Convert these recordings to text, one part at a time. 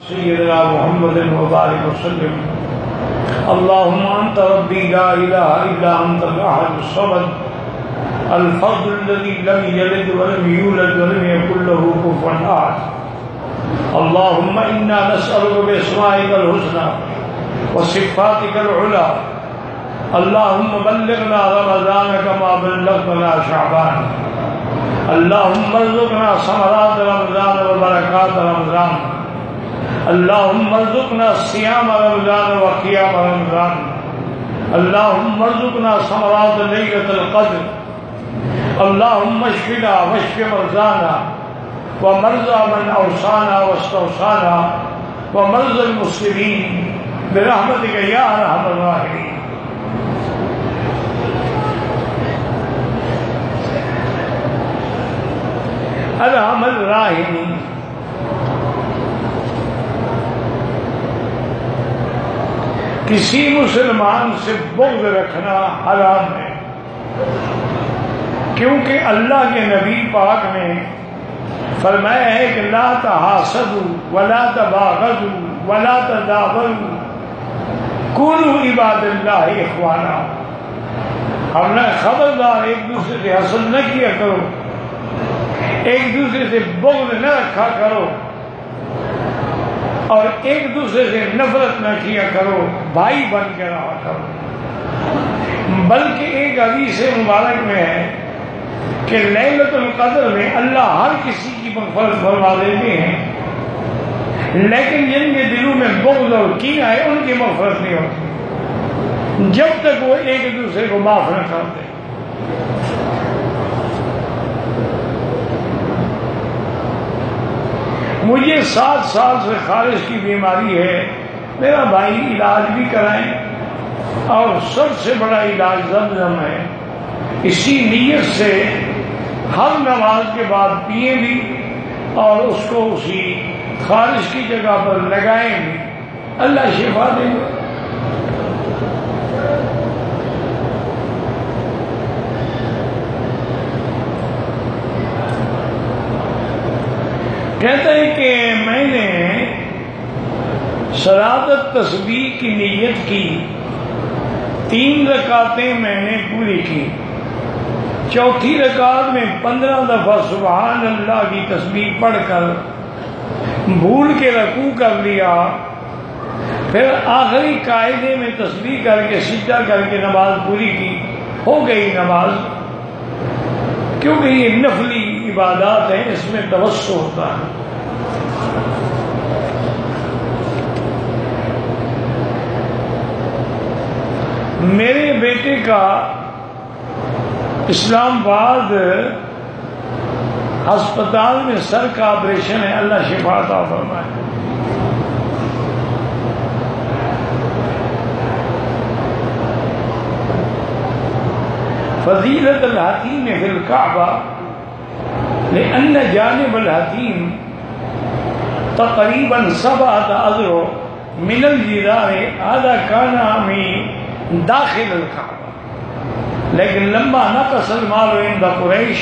سيدنا محمد وبارك وسلم. اللهم أنت ربي لا إله إلا أنت الأحد الصمد الفرد الذي لم يلد ولم يولد ولم يكن له كفوا أحد. اللهم إنا نسألك بأسمائك الحسنى وصفاتك العلى اللهم بلغنا رمضان كما بلغتنا شعبان. اللهم ارزقنا ثمرات رمضان وبركات رمضان. اللهم ارزقنا صيام رمضان وقيام رمضان. اللهم ارزقنا ثمرات ليلة القدر. اللهم اشفنا واشف مرضانا ومرضى من اوصانا واستوصانا ومرضى المسلمين برحمتك يا ارحم الراحمين. ارحم الراحمین. کسی مسلمان سے بغض رکھنا حرام ہے، کیونکہ اللہ کے نبی پاک نے فرمایا ہے کہ لا تحاسدوا ولا تباغضوا ولا تدابروا کونوا عباد اللہ اخوانا. ہم نے خبردار ایک دوسرے سے حسد نہ کیا کرو، ایک دوسرے سے بغض نہ رکھا کرو اور ایک دوسرے سے نفرت نہ کیا کرو، بھائی بن کے رہا کرو. بلکہ ایک حدیث مبارک میں ہے کہ لیلۃ القدر میں اللہ ہر کسی کی مغفرت فرما دیتے ہیں، لیکن جن کے دلوں میں بغض اور کینہ ہے ان کی مغفرت نہیں ہوتی جب تک وہ ایک دوسرے کو معاف نہ کرتے. مجھے 7 سال سے خارش کی بیماری ہے، میرا بھائی علاج بھی کرائیں اور سب سے بڑا علاج زمزم ہے. اسی نیت سے ہر نماز کے بعد پئیں بھی اور اس کو اسی خارش کی جگہ پر لگائیں بھی، اللہ شفا دے گا. کہتا ہے کہ میں نے صلاۃ التسبیح کی نیت کی، 3 رکعتیں میں نے پوری کی، چوتھی رکعت میں 15 دفعہ سبحان اللہ کی تسبیح پڑھ کر بھول کے رکوع کر لیا، پھر آخری قاعدے میں تسبیح کر کے سجدہ کر کے نماز پوری کی. ہو گئی نماز، کیونکہ یہ نفلی عبادات ہیں، اس میں توسع ہوتا ہے. میرے بیٹے کا اسلام آباد ہسپتال میں سر کا آپریشن ہے، اللہ شفا عطا فرمائے. فضیلت الحتیم فی الکعبہ لأن جانب الحتیم تقریباً 7 اذرع من الجدار هذا كان من داخل الکعبہ، لیکن لما نقص المال عند قریش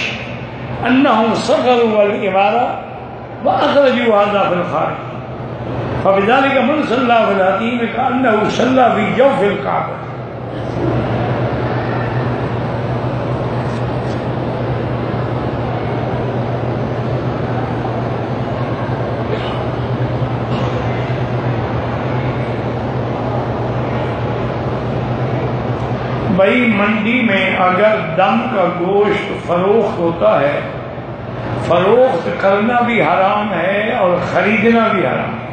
انهم صغروا الامارہ واخرجوا هذا في الخارج فبذلك من صلى في الحتیم كأنه صلى في جوف الکعبہ. بھائی منڈی میں اگر دم کا گوشت فروخت ہوتا ہے، فروخت کرنا بھی حرام ہے اور خریدنا بھی حرام ہے،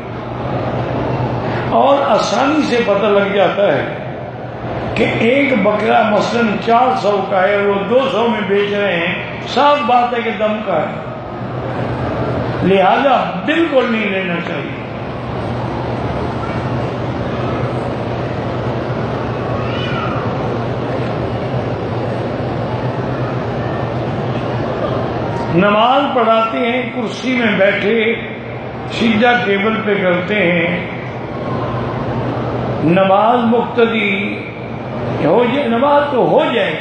اور آسانی سے پتہ لگ جاتا ہے کہ ایک بکرا مثلاً 400 کا ہے، وہ 200 میں بیچ رہے ہیں، صاف بات ہے کہ دم کا ہے، لہذا بالکل نہیں لینا چاہیے. نماز پڑھاتے ہیں، کرسی میں بیٹھے سیدھا ٹیبل پہ کرتے ہیں، نماز مقتدی ہو جائے، نماز تو ہو جائے،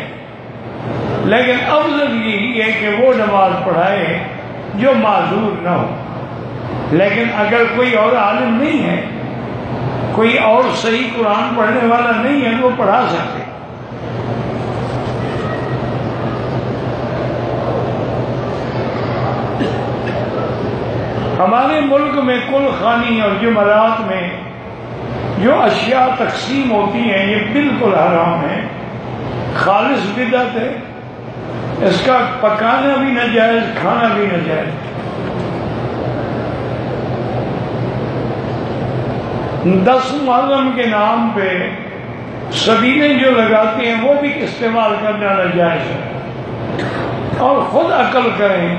لیکن افضل یہی ہے کہ وہ نماز پڑھائے جو معذور نہ ہو. لیکن اگر کوئی اور عالم نہیں ہے، کوئی اور صحیح قرآن پڑھنے والا نہیں ہے تو وہ پڑھا سکتے۔ ہمارے ملک میں کل خوانی اور جمعرات میں جو اشیاء تقسیم ہوتی ہیں یہ بالکل حرام ہے، خالص بدعت ہے، اس کا پکانا بھی ناجائز، کھانا بھی ناجائز۔ 10 محرم کے نام پہ سبیلیں جو لگاتے ہیں وہ بھی استعمال کرنا ناجائز ہے، اور خود عقل کریں۔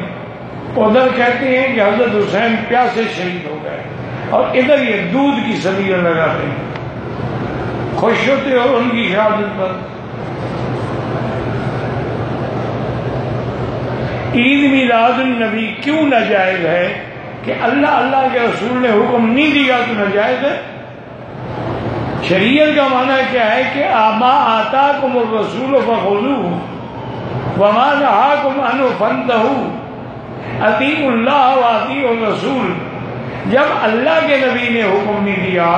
ادھر کہتے ہیں کہ حضرت حسین پیاسے شہید ہو گئے، اور ادھر یہ دودھ کی سبیلیں لگاتے ہیں، خوش ہوتے ہو ان کی شہادت پر۔ عید میلاد النبی کیوں ناجائز ہے کہ اللہ کے رسول نے حکم نہیں دیا تو ناجائز ہے؟ شریعت کا معنی کیا ہے کہ ما آتاکم الرسول فخذوہ وما نہاکم عنہ فانتہوا، اطیعوا اللہ واطیعوا الرسول۔ جب اللہ کے نبی نے حکم نہیں دیا،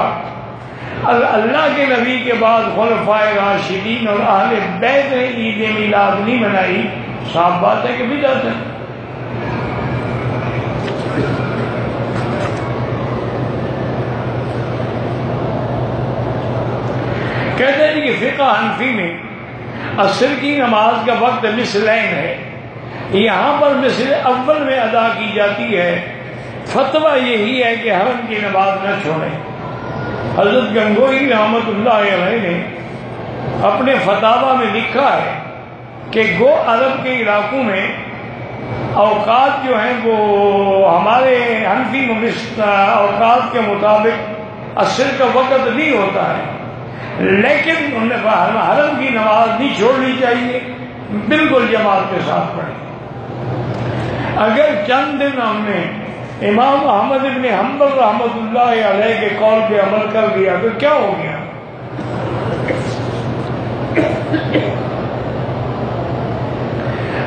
اللہ کے نبی کے بعد خلفائے راشدین اور اہل بیت نے عید میلاد نہیں منائی، صاف بات ہے کہ بدعت ہے۔ کہتے ہیں کہ فقہ حنفی میں عصر کی نماز کا وقت مثلین ہے، یہاں پر مثل اول میں ادا کی جاتی ہے۔ فتویٰ یہی ہے کہ حرم کی نماز نہ چھوڑیں۔ حضرت گنگوئی رحمۃ اللہ علیہ نے اپنے فتاویٰ میں لکھا ہے کہ گو عرب کے علاقوں میں اوقات جو ہیں وہ ہمارے حنفی اوقات کے مطابق عصر کا وقت نہیں ہوتا ہے، لیکن حرم کی نماز نہیں چھوڑنی چاہیے، بالکل جماعت کے ساتھ پڑھیں۔ اگر چند دن ہم نے امام احمد ابن حنبل رحمۃ اللہ علیہ کے قول پہ عمل کر دیا تو کیا ہو گیا؟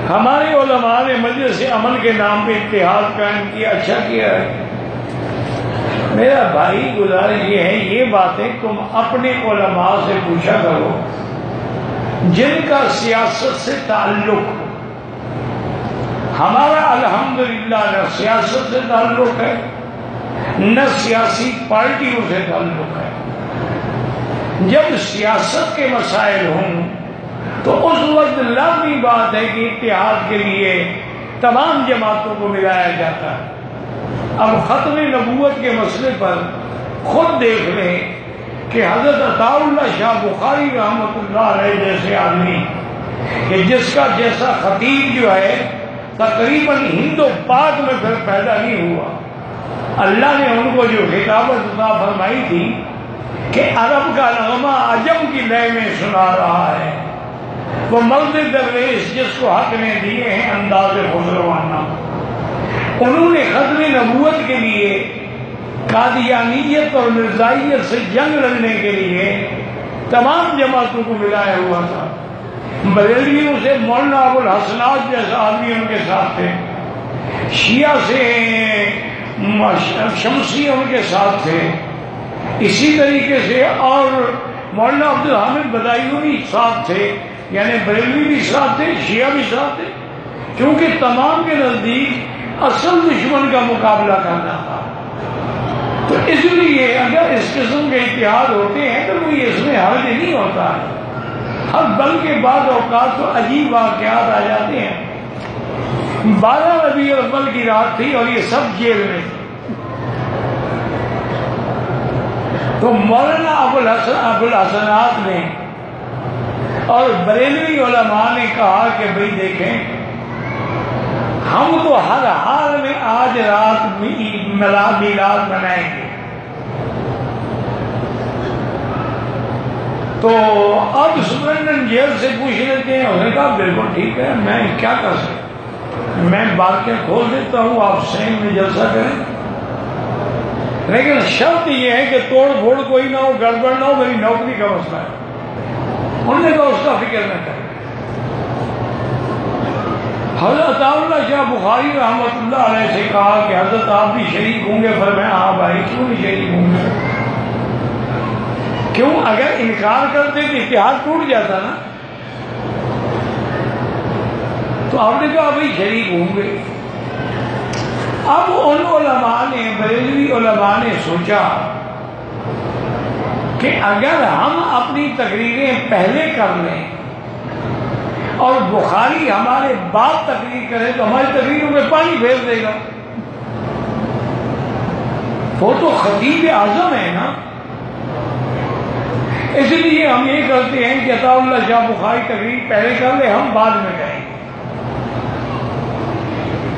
ہمارے علماء نے مجلس عمل کے نام پہ اتحاد قائم کیا، اچھا کیا ہے۔ میرا بھائی گزارش یہ ہے، یہ باتیں تم اپنے علماء سے پوچھا کرو جن کا سیاست سے تعلق۔ ہمارا الحمدللہ نہ سیاست سے تعلق ہے، نہ سیاسی پارٹیوں سے تعلق ہے۔ جب سیاست کے مسائل ہوں تو اس وقت لازمی بات ہے کہ اتحاد کے لیے تمام جماعتوں کو ملایا جاتا ہے۔ اب ختم نبوت کے مسئلے پر خود دیکھ لیں کہ حضرت عطا اللہ شاہ بخاری رحمۃ اللہ علیہ جیسے آدمی کہ جس کا جیسا خطیب جو ہے تقریباً ہند و پاک میں پھر پیدا نہیں ہوا، اللہ نے ان کو جو خطابت عطا فرمائی تھی کہ عرب کا نغمہ عجم کی لے میں سنا رہا ہے، وہ مرد درویش جس کو حق نے دیے ہیں انداز خسروانہ۔ انہوں نے ختم نبوت کے لیے قادیانیت اور مرزائیت سے جنگ لڑنے کے لیے تمام جماعتوں کو ملایا ہوا تھا۔ بریلویوں سے مولانا ابو الحسنات جیسا آدمی ان کے ساتھ تھے، شیعہ سے شمسی ان کے ساتھ تھے، اسی طریقے سے اور مولانا عبد الحامد بدایونی ساتھ تھے، یعنی بریلوی بھی ساتھ تھے، شیعہ بھی ساتھ تھے، کیونکہ تمام کے نزدیک اصل دشمن کا مقابلہ کرنا تھا۔ تو اس لیے اگر اس قسم کے اتحاد ہوتے ہیں تو کوئی اس میں حرج نہیں ہوتا ہے۔ ہر بل کے بعد اوقات تو عجیب واقعات آ جاتے ہیں۔ 12 ربیع الاول کی رات تھی اور یہ سب جیل میں تھے، تو مولانا ابو الحسنات نے اور بریلوی علماء نے کہا کہ بھئی دیکھیں، ہم تو ہر حال میں آج رات میلاد منائیں گے، تو اب سپرنٹینڈنٹ جیل سے پوچھ لیتے ہیں۔ انہوں نے کہا بالکل ٹھیک ہے، میں کیا کر سکتا، میں باتیں کھول دیتا ہوں، آپ سین میں جلسہ کریں، لیکن شرط یہ ہے کہ توڑ پھوڑ کوئی نہ ہو، گڑبڑ نہ ہو، میری نوکری کا مسئلہ ہے۔ انہوں نے کہا اس کا فکر نہ کریں۔ حضرت اللہ شاہ بخاری رحمۃ اللہ علیہ سے کہا کہ حضرت آپ بھی شریک ہوں گے؟ فرمایا ہاں بھائی، کیوں نہیں شریک ہوں گے؟ کیوں؟ اگر انکار کرتے تو اتحاد ٹوٹ جاتا نا. تو آپ نے کہا بھائی شریک ہوں گے. اب ان علماء نے، بریلوی علماء نے سوچا کہ اگر ہم اپنی تقریریں پہلے کر لیں اور بخاری ہمارے بعد تقریر کرے تو ہماری تقریروں میں پانی پھیر دے گا. وہ تو خطیب اعظم ہے نا. اس لیے ہم یہ کرتے ہیں کہ عطا اللہ شاہ بخاری تقریر پہلے کر لے، ہم بعد میں کریں.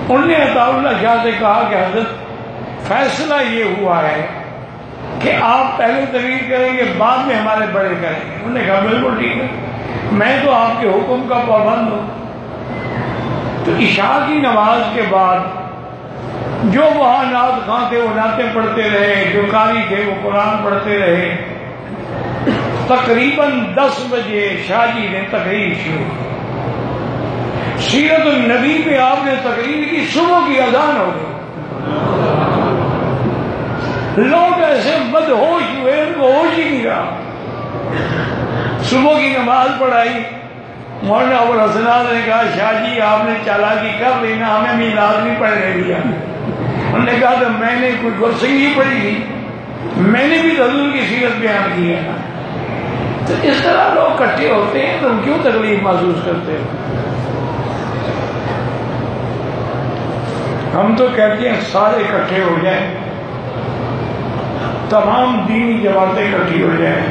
انہوں نے عطا اللہ شاہ سے کہا کہ حضرت فیصلہ یہ ہوا ہے کہ آپ پہلے تقریر کریں گے، بعد میں ہمارے بڑے کریں گے. انہوں نے کہا بالکل ٹھیک ہے، میں تو آپ کے حکم کا پابند ہوں. تو عشاء کی نماز کے بعد جو وہاں نعت خواں تھے وہ نعتیں پڑھتے رہے، جو قاری تھے وہ قرآن پڑھتے رہے. تقریباً 10 بجے شاہ جی نے تقریر شروع کی. سیرت النبی پہ آپ نے تقریر کی، صبح کی اذان ہو گئی. لوگ ایسے بدہوش ہوئے، ان کو ہوش ہی نہیں رہا. صبح کی نماز پڑھائی. مولانا ابوالحسنات نے کہا شاہ جی آپ نے چالاکی کر لی نا، ہمیں میلاد نہیں پڑھنے دیا. انہوں نے کہا تو میں نے کوئی گرسنگی پڑھی تھی، میں نے بھی حضور کی سیرت بیان کی ہے نا. تو اس طرح لوگ اکٹھے ہوتے ہیں، تم کیوں تکلیف محسوس کرتے ہو؟ ہم تو کہتے ہیں سارے اکٹھے ہو جائیں، تمام دینی جماعتیں اکٹھی ہو جائیں،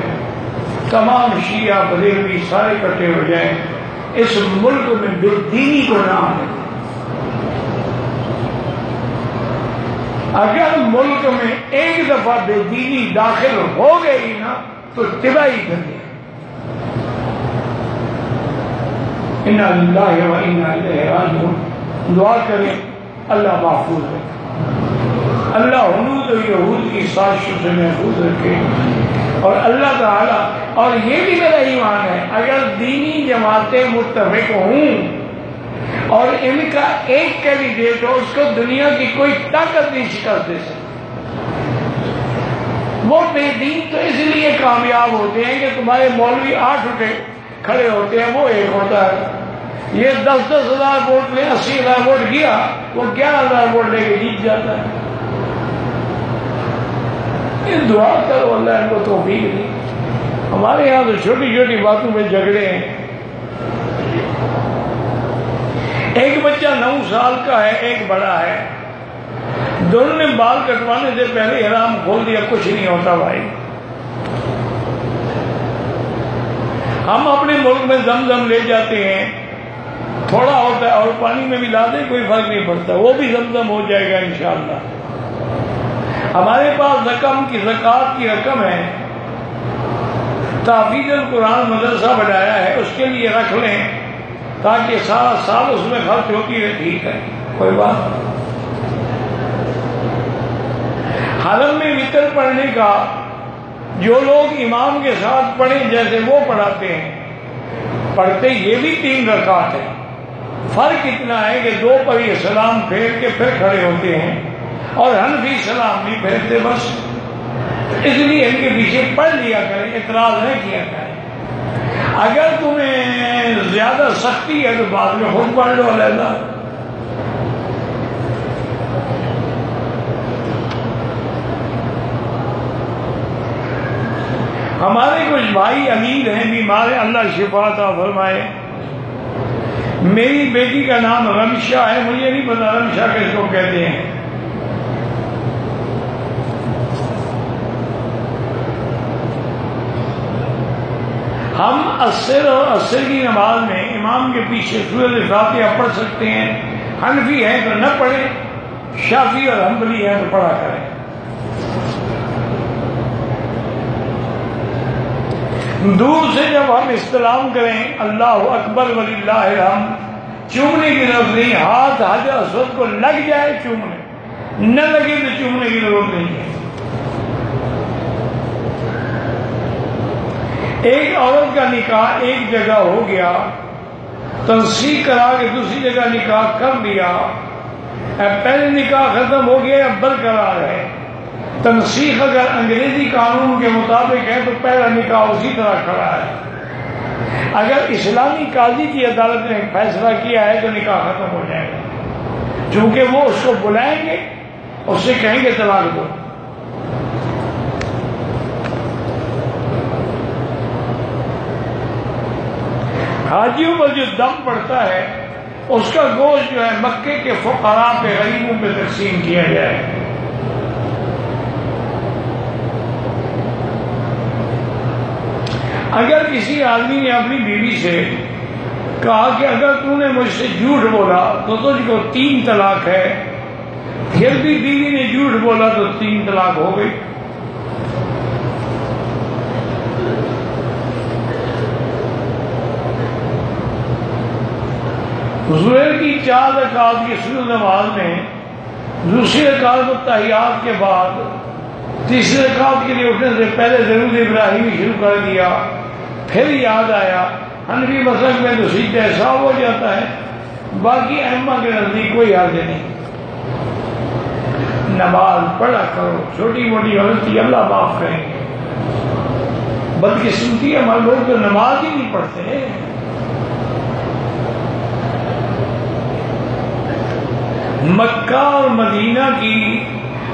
تمام شیعہ بریلوی سارے اکٹھے ہو جائیں، اس ملک میں بے دینی کو نام ہے. اگر ملک میں ایک دفعہ بے دینی داخل ہو گئی نا تو تباہی کر دیا. انا للہ و انا الیہ راجعون. دعا کریں اللہ محفوظ رکھے، اللہ ہنود و یہود کی سازشوں سے محفوظ رکھے. اور اللہ تعالیٰ، اور یہ بھی میرا ایمان ہے، اگر دینی جماعتیں متفق ہوں اور ان کا ایک کینڈیڈیٹ ہو، اس کو دنیا کی کوئی طاقت نہیں شکست دے سکتی. وہ بے دین تو اس لیے کامیاب ہوتے ہیں کہ تمہارے مولوی 8 اٹھے کھڑے ہوتے ہیں، وہ ایک ہوتا ہے. یہ 10-10 ہزار ووٹ لے، 80 ہزار ووٹ گیا، وہ 11 ہزار ووٹ لے کے جیت جاتا ہے. یہ دعا کرو اللہ ان کو توفیق دے. ہمارے یہاں تو چھوٹی چھوٹی باتوں میں جھگڑے ہیں. ایک بچہ 9 سال کا ہے، ایک بڑا ہے، دونوں نے بال کٹوانے سے پہلے حرام کھول دیا. کچھ نہیں ہوتا بھائی. ہم اپنے ملک میں زمزم لے جاتے ہیں، تھوڑا ہوتا ہے اور پانی میں ملا دیں کوئی فرق نہیں پڑتا، وہ بھی زمزم ہو جائے گا انشاءاللہ. ہمارے پاس رقم کی زکوٰۃ کی رقم ہے، تحفیظ القرآن مدرسہ بنایا ہے، اس کے لیے رکھ لیں تاکہ سارا سال اس میں خرچ ہوتی ہے. ٹھیک ہے، کوئی بات. حرم میں وتر پڑھنے کا جو لوگ امام کے ساتھ پڑھیں جیسے وہ پڑھاتے ہیں، پڑھتے یہ بھی 3 رکعت ہے. فرق اتنا ہے کہ 2 پر یہ سلام پھیر کے پھر کھڑے ہوتے ہیں اور حنفی سلام نہیں پھیرتے بس. اس لیے ان کے پیچھے پڑھ لیا کریں، اعتراض نہ کیا کریں. اگر تمہیں زیادہ سختی ہے تو بعد میں خود پڑھ لو علیحدہ. ہمارے کچھ بھائی امیر ہیں، بیمار ہیں، اللہ شفا عطا فرمائے. میری بیٹی کا نام رمشا ہے، مجھے نہیں پتا رمشا کس کو کہتے ہیں. ہم عصر اور عصر کی نماز میں امام کے پیچھے سورۃ فاتحہ پڑھ سکتے ہیں. حنفی ہیں تو نہ پڑھیں، شافعی اور حنبلی ہیں تو پڑھا کریں. دور سے جب ہم استلام کریں اللہ اکبر وللہ الحمد، چومنے کی ضرورت نہیں. ہاتھ حجر اسود کو لگ جائے چومنے، نہ لگے تو چومنے کی ضرورت نہیں ہے. ایک عورت کا نکاح ایک جگہ ہو گیا تنسیخ کرا کے دوسری جگہ نکاح کر لیا، پہلے نکاح ختم ہو گیا، اب برقرار ہے۔ تنسیخ اگر انگریزی قانون کے مطابق ہے تو پہلا نکاح اسی طرح کھڑا ہے، اگر اسلامی قاضی کی عدالت نے فیصلہ کیا ہے تو نکاح ختم ہو جائے گا، چونکہ وہ اس کو بلائیں گے، اس سے کہیں گے طلاق دو۔ حاجیوں پر جو دم پڑتا ہے اس کا گوشت جو ہے مکے کے فقراء پہ، غریبوں پہ تقسیم کیا جائے۔ اگر کسی آدمی نے اپنی بیوی سے کہا کہ اگر تو نے مجھ سے جھوٹ بولا تو تجھ کو 3 طلاق ہے، پھر بھی بیوی نے جھوٹ بولا تو 3 طلاق ہو گئی۔ ظہر کی 4 رکعات کی سنت نماز میں دوسری رکعت تحیات کے بعد تیسری رکعت کے لیے اٹھنے سے پہلے درود ابراہیمی شروع کر دیا، پھر یاد آیا۔ حنفی مسلک میں تو سیدھا حساب ہو جاتا ہے، باقی ائمہ کے نزدیک کوئی حرج نہیں۔ نماز پڑھا کرو، چھوٹی موٹی غلطی اللہ معاف کریں گے۔ بدقسمتی ہے ہمارے لوگ تو نماز ہی نہیں پڑھتے۔ مکہ اور مدینہ کی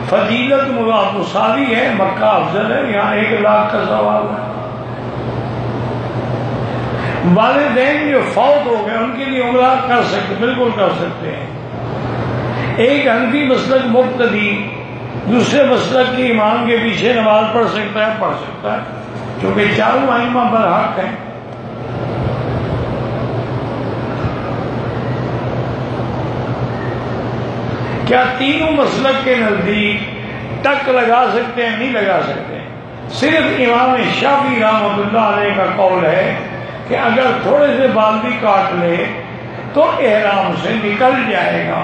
فضیلت مساوی ہے، مکہ افضل ہے، یہاں 1 لاکھ کا ثواب ہے۔ والدین جو فوت ہو گئے ان کے لیے عمرہ کر سکتے، بالکل کر سکتے ہیں۔ ایک حنفی مسلک مقتدی دوسرے مسلک کے امام کے پیچھے نماز پڑھ سکتا ہے، کیونکہ چاروں ائمہ پر حق ہیں۔ کیا تینوں مسلک کے نزدیک ٹک لگا سکتے ہیں؟ نہیں لگا سکتے۔ صرف امام شافعی رحمۃ اللہ علیہ کا قول ہے کہ اگر تھوڑے سے بال بھی کاٹ لے تو احرام سے نکل جائے گا۔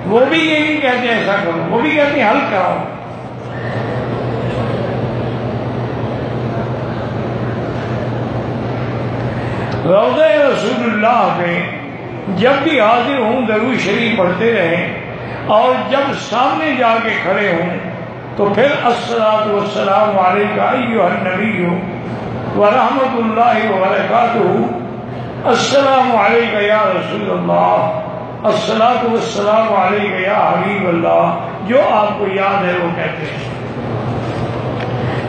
وہ بھی یہ نہیں کہتے ایسا کرو، وہ بھی کہتے ہیں حل کراؤ۔ روضہ رسول اللہ پہ جب بھی حاضر ہوں درود شریف پڑھتے رہیں، اور جب سامنے جا کے کھڑے ہوں تو پھر الصلاۃ والسلام علیک ایھا النبی ورحمۃ اللہ وبرکاتہ، السلام علیک یا رسول اللہ، الصلاۃ والسلام علیک یا حبیب اللہ، جو آپ کو یاد ہے وہ کہتے ہیں،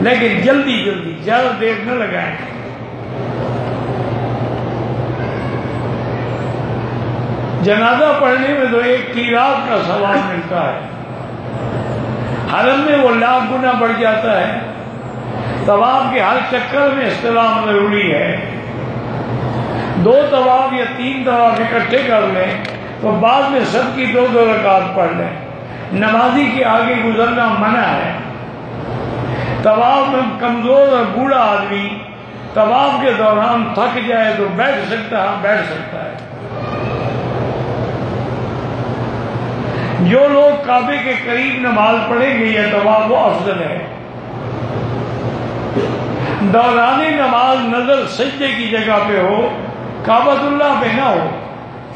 لیکن جلدی جلدی زیادہ دیر نہ لگائیں۔ جنازہ پڑھنے میں تو 1 قیراط کا ثواب ملتا ہے، حرم میں وہ 1,00,000 گنا بڑھ جاتا ہے۔ طواف کے ہر چکر میں استلام ضروری ہے۔ 2 طواف یا 3 طواف اکٹھے کر لیں تو بعد میں سب کی 2 رکعت پڑھ لیں۔ نمازی کے آگے گزرنا منع ہے۔ طواف میں کمزور اور بوڑھا آدمی طواف کے دوران تھک جائے تو بیٹھ سکتا ہے۔ جو لوگ کعبے کے قریب نماز پڑھیں گے یا طواف وہ افضل ہے۔ دوران نماز نظر سجدے کی جگہ پہ ہو، کعبۃ اللہ پہ نہ ہو،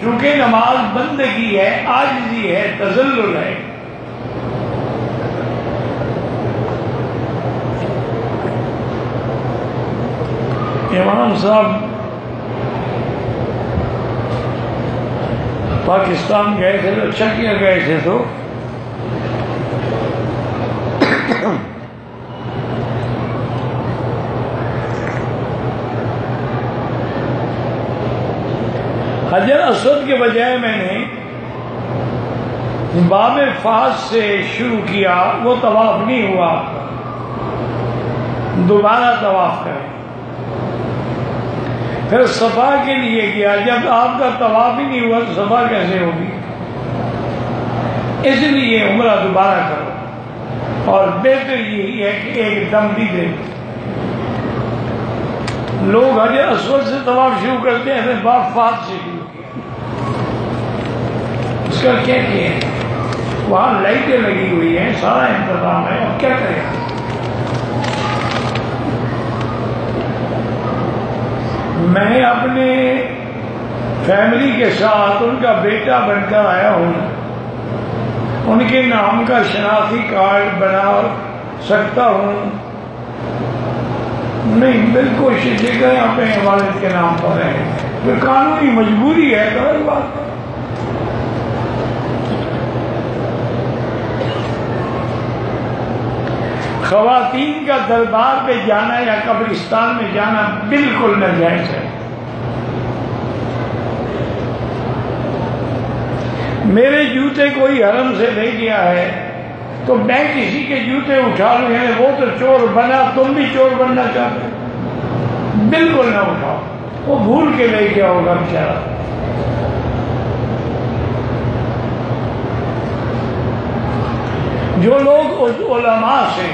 چونکہ نماز بندگی ہے، عاجزی ہے، تذلل ہے۔ امام صاحب پاکستان گئے تھے، اچھا کیا گئے تھے تو حجر اسود کے بجائے میں نے باب فاس سے شروع کیا، وہ طواف نہیں ہوا، دوبارہ طواف کریں۔ پھر صفا کے لیے گیا، جب آپ کا طواف ہی نہیں ہوا تو صفا کیسے ہوگی؟ اس لیے عمرہ دوبارہ کرو، اور بہتر یہی ہے کہ ایک دم بھی دے۔ لوگ حجر اسود سے طواف شروع کرتے ہیں، پھر باب فاس سے شروع کیا، اس کا کیا کیا ہے؟ وہاں لائٹیں لگی ہوئی ہیں، سارا انتظام ہے، اب کیا کریں؟ میں اپنے فیملی کے ساتھ ان کا بیٹا بن کر آیا ہوں، ان کے نام کا شناختی کارڈ بنا سکتا ہوں؟ نہیں، بالکل جگہ اپنے والد کے نام پر ہے، یہ قانونی مجبوری ہے تو الگ بات ہے۔ خواتین کا دربار پہ جانا یا قبرستان میں جانا بالکل ناجائز ہے۔ میرے جوتے کوئی حرم سے لے گیا ہے تو میں کسی کے جوتے اٹھا لوں، یعنی وہ تو چور بنا، تم بھی چور بننا چاہتے ہو؟ بالکل نہ اٹھاؤ، وہ بھول کے لے گیا ہوگا بیچارہ۔ جو لوگ اس علماء سے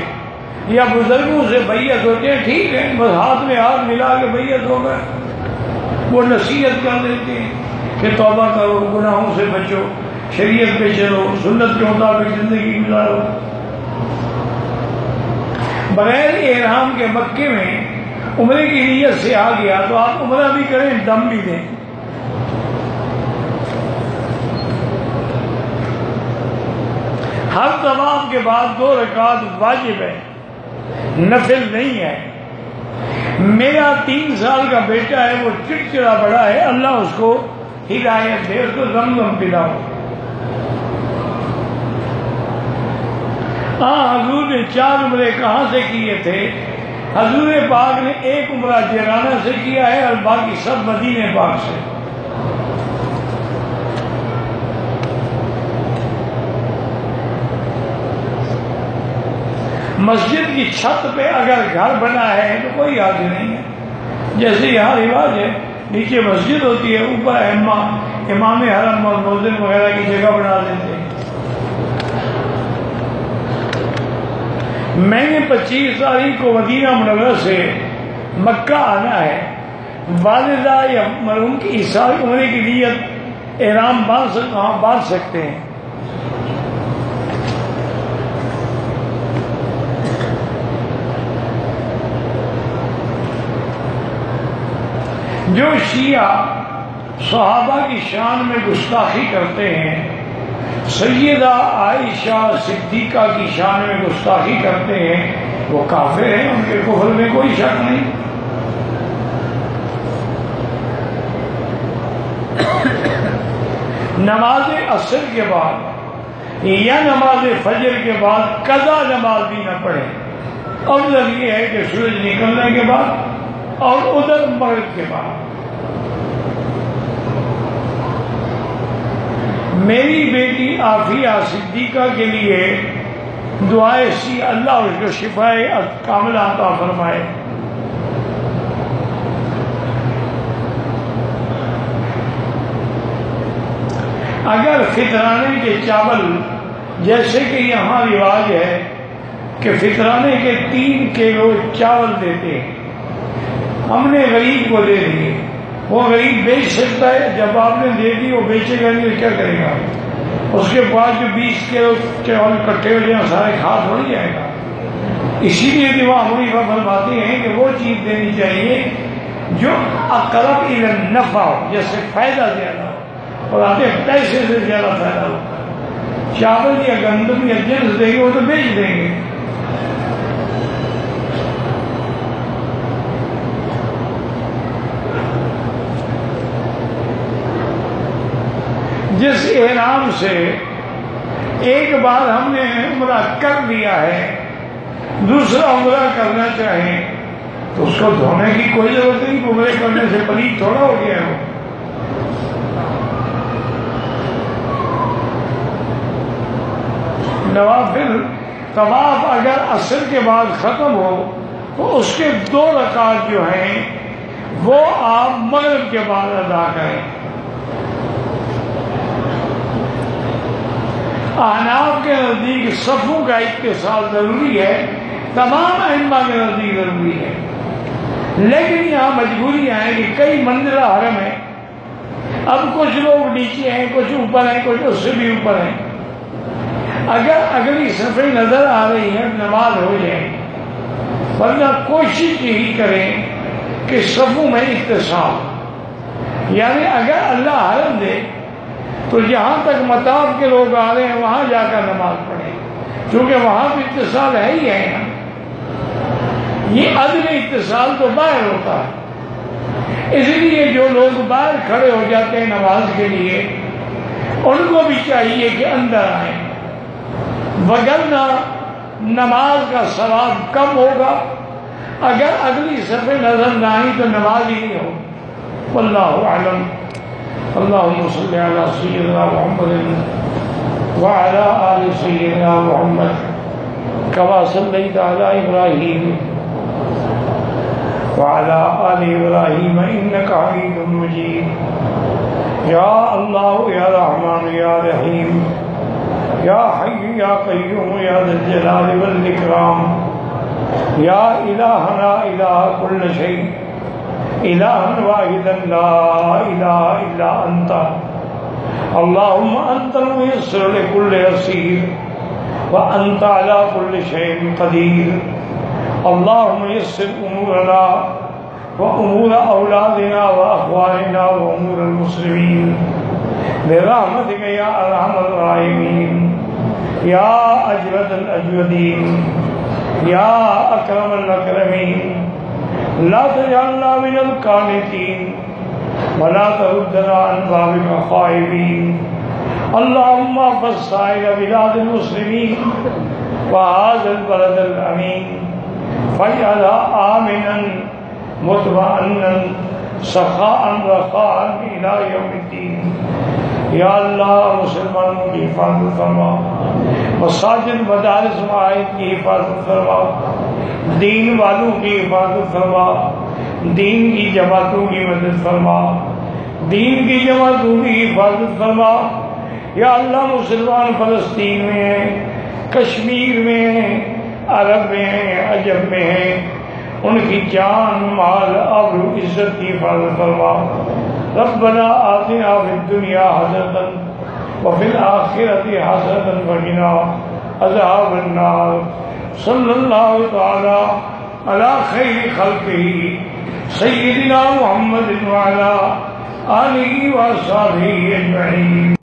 یا بزرگوں سے بیعت ہوتے ہیں، ٹھیک ہے، بس ہاتھ میں ہاتھ ملا کے بیعت ہو گئے، وہ نصیحت کر دیتے ہیں کہ توبہ کرو، گناہوں سے بچو، شریعت پہ چلو، سنت کے مطابق زندگی گزارو۔ بغیر احرام کے مکے میں عمرے کی نیت سے آ گیا تو آپ عمرہ بھی کریں، دم بھی دیں۔ ہر طواف کے بعد 2 رکعت واجب ہے، نفل نہیں ہے۔ میرا 3 سال کا بیٹا ہے، وہ چڑچڑا بڑا ہے، اللہ اس کو ہدایت دے، اس کو زمزم پلاؤ۔ حضور نے 4 عمرے کہاں سے کیے تھے؟ حضور پاک نے 1 عمرہ جیرانہ سے کیا ہے اور باقی سب مدینہ پاک سے۔ مسجد کی چھت پہ اگر گھر بنا ہے تو کوئی حرج نہیں ہے، جیسے یہاں رواج ہے، نیچے مسجد ہوتی ہے، اوپر امام حرم اور مؤذن وغیرہ کی جگہ بنا دیتے ہیں۔ میں نے 25 تاریخ کو مدینہ منورہ سے مکہ آنا ہے، والدہ یا مرحوم کی ایسال عمرے کی نیت احرام باندھ سکتے ہیں؟ جو شیعہ صحابہ کی شان میں گستاخی کرتے ہیں، سیدہ عائشہ صدیقہ کی شان میں گستاخی کرتے ہیں، وہ کافر ہیں، ان کے کفر میں کوئی شک نہیں۔ نماز عصر کے بعد یا نماز فجر کے بعد قضا نماز بھی نہ پڑھے، افضل یہ ہے کہ سورج نکلنے کے بعد اور ادھر مغرب کے بعد۔ میری بیٹی عافیہ صدیقہ کے لیے دعائے سی، اللہ اس کو شفائے کاملہ عطا فرمائے۔ اگر فطرانے کے چاول، جیسے کہ یہاں رواج ہے کہ فطرانے کے 3 کلو چاول دیتے ہیں، ہم نے غریب کو دے دیے، وہ غریب بیچ سکتا ہے؟ جب آپ نے دے دی وہ بیچے گا نہیں، کیا کرے گا؟ اس کے بعد جو 20 کلو چاول کٹھے ہو جائیں سارے کھا تھوڑی جائے گا۔ اسی لیے امام حنیفہ فرماتے ہیں کہ وہ چیز دینی چاہیے جو اقرب الی النفع ہو، جس سے فائدہ زیادہ ہو، اور آتے پیسے سے زیادہ فائدہ ہوتا ہے۔ چاول یا گندم یا جنس دیں گے وہ تو بیچ دیں گے۔ جس احرام سے ایک بار ہم نے عمرہ کر لیا ہے، دوسرا عمرہ کرنا چاہیں تو اس کو دھونے کی کوئی ضرورت نہیں، عمرے کرنے سے پلید تھوڑا ہو گیا ہے۔ نوافل طواف اگر عصر کے بعد ختم ہو تو اس کے 2 رکعت جو ہیں وہ آپ مغرب کے بعد ادا کریں۔ احناف کے نزدیک صفوں کا اتصال ضروری ہے، تمام ائمہ کے نزدیک ضروری ہے، لیکن یہاں مجبوریاں ہیں کہ کئی منزلہ حرم ہے، اب کچھ لوگ نیچے ہیں، کچھ اوپر ہیں، کچھ اس سے بھی اوپر ہیں۔ اگر اگلی صفیں نظر آ رہی ہیں نماز ہو جائے، ورنہ کوشش یہی کریں کہ صفوں میں اتصال، یعنی اگر اللہ حرم دے تو جہاں تک مطاف کے لوگ آ رہے ہیں وہاں جا کر نماز پڑھیں، کیونکہ وہاں بھی اتصال ہے ہی ہے نا۔ یہ عدم اتصال تو باہر ہوتا ہے، اس لیے جو لوگ باہر کھڑے ہو جاتے ہیں نماز کے لیے ان کو بھی چاہیے کہ اندر آئیں، وگرنہ نماز کا ثواب کم ہوگا۔ اگر اگلی صفحے نظر نہ آئی تو نماز ہی نہیں ہوگی۔ واللہ اعلم۔ اللہم صلی علی سیدنا محمد وعلی آل سیدنا محمد کما صلیت علی ابراہیم وعلی آل ابراہیم انک حمید مجید۔ یا اللہ یا رحمان یا رحیم یا حی یا قیوم یا ذی الجلال والاکرام یا الہنا الہ کل شیء الہا واحدا لا الہ الا انت اللہم انت الميسر لكل يسير وانت على كل شيء قدیر۔ اللہم یسر امورنا وامور اولادنا واخواننا وامور المسلمین برحمتک یا ارحم الراحمین یا اجود الاجودین یا اکرم الاکرمین۔ لا تجعلنا من القانتين ولا تردنا عن بابك خائبين۔ اللهم احفظ سائر بلاد المسلمين وهذا البلد الأمين فاجعلها آمنا مطمئنا سخاء رخاء إلى يوم الدين۔ یا اللہ مسلمانوں کی حفاظت فرما، مساجد مدارس معاہد کی حفاظت فرما، دین والوں کی حفاظت فرما، دین کی جماعتوں کی مدد فرما، دین کی جماعتوں کی حفاظت فرما۔ یا اللہ مسلمان فلسطین میں ہیں، کشمیر میں ہیں، عرب میں ہیں، عجم میں ہیں، ان کی جان مال آبرو عزت کی حفاظت فرما۔ ربنا آتنا فی الدنیا حسنۃ وفی الآخرۃ حسنۃ وقنا عذاب النار۔ صلی اللہ تعالی علی خیر خلقہ سیدنا محمد وعلی آلہ وصحبہ اجمعین۔